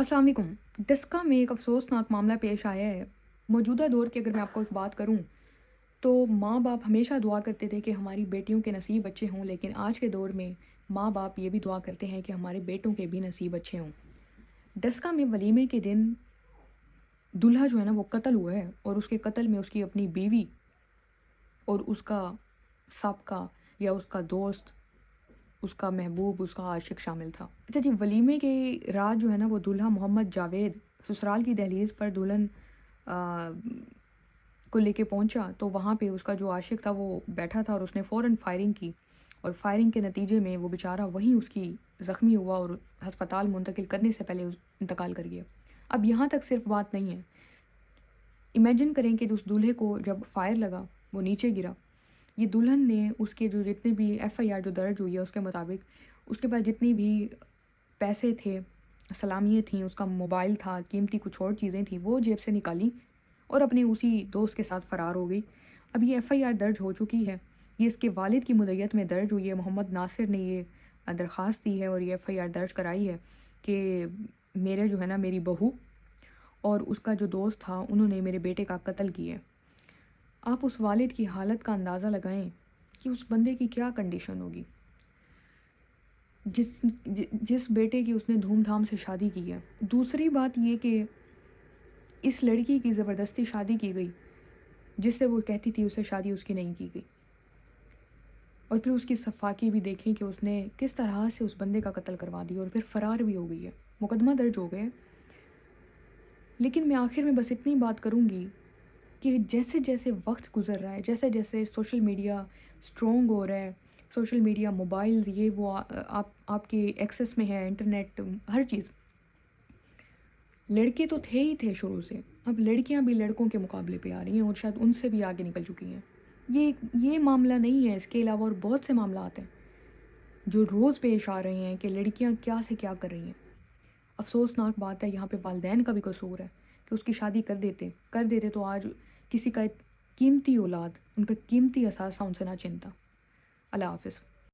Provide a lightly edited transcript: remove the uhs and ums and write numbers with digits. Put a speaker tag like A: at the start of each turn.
A: अस्सलाम वालेकुम। डस्का में एक अफ़सोसनाक मामला पेश आया है। मौजूदा दौर की अगर मैं आपको एक बात करूँ, तो माँ-बाप हमेशा दुआ करते थे कि हमारी बेटियों के नसीब अच्छे हों, लेकिन आज के दौर में माँ-बाप ये भी दुआ करते हैं कि हमारे बेटों के भी नसीब अच्छे हों। डस्का में वलीमे के दिन दूल्हा जो है ना वो कत्ल हुआ है और उसके कत्ल में उसकी अपनी बीवी और उसका साबका या उसका दोस्त, उसका महबूब, उसका आशिक शामिल था। अच्छा जी, वलीमे के रात जो है ना वो दूल्हा मोहम्मद जावेद ससुराल की दहलीज़ पर दुल्हन को लेके पहुंचा, तो वहाँ पे उसका जो आशिक था वो बैठा था और उसने फ़ौरन फायरिंग की और फायरिंग के नतीजे में वो बेचारा वहीं उसकी ज़ख्मी हुआ और हस्पताल मुंतकिल करने से पहले इंतकाल कर गया। अब यहाँ तक सिर्फ बात नहीं है। इमेजिन करें कि उस दूल्हे को जब फायर लगा, वो नीचे गिरा। ये दुल्हन ने उसके जो जितने भी एफआईआर जो दर्ज हुई है उसके मुताबिक उसके पास जितनी भी पैसे थे, सलामियाँ थीं, उसका मोबाइल था, कीमती कुछ और चीज़ें थीं, वो जेब से निकाली और अपने उसी दोस्त के साथ फ़रार हो गई। अब ये एफआईआर दर्ज हो चुकी है। ये इसके वालिद की मुद्दत में दर्ज हुई है। मोहम्मद नासिर ने ये दरख्वास्त दी है और ये एफआईआर दर्ज कराई है कि मेरे जो है ना मेरी बहू और उसका जो दोस्त था उन्होंने मेरे बेटे का कत्ल किया है। आप उस वालिद की हालत का अंदाज़ा लगाएं कि उस बंदे की क्या कंडीशन होगी, जिस बेटे की उसने धूमधाम से शादी की है। दूसरी बात ये कि इस लड़की की ज़बरदस्ती शादी की गई, जिससे वो कहती थी उससे शादी उसकी नहीं की गई। और फिर उसकी सफाकी भी देखें कि उसने किस तरह से उस बंदे का कत्ल करवा दिया और फिर फ़रार भी हो गई है। मुकदमा दर्ज हो गया है। लेकिन मैं आखिर में बस इतनी बात करूँगी कि जैसे-जैसे वक़्त गुज़र रहा है, जैसे-जैसे सोशल मीडिया स्ट्रॉन्ग हो रहा है, सोशल मीडिया, मोबाइल्स, ये वो आप आपके एक्सेस में है, इंटरनेट, हर चीज़। लड़के तो थे ही थे शुरू से, अब लड़कियां भी लड़कों के मुकाबले पे आ रही हैं और शायद उनसे भी आगे निकल चुकी हैं। ये मामला नहीं है, इसके अलावा और बहुत से मामलात हैं जो रोज़ पेश आ रहे हैं कि लड़कियां क्या से क्या कर रही हैं। अफ़सोसनाक बात है, यहाँ पे वालिदैन का भी कसूर है कि उसकी शादी कर देते तो आज किसी का कीमती औलाद, उनका कीमती असासा उनसे ना छिनता। अल्लाह हाफ़िज़।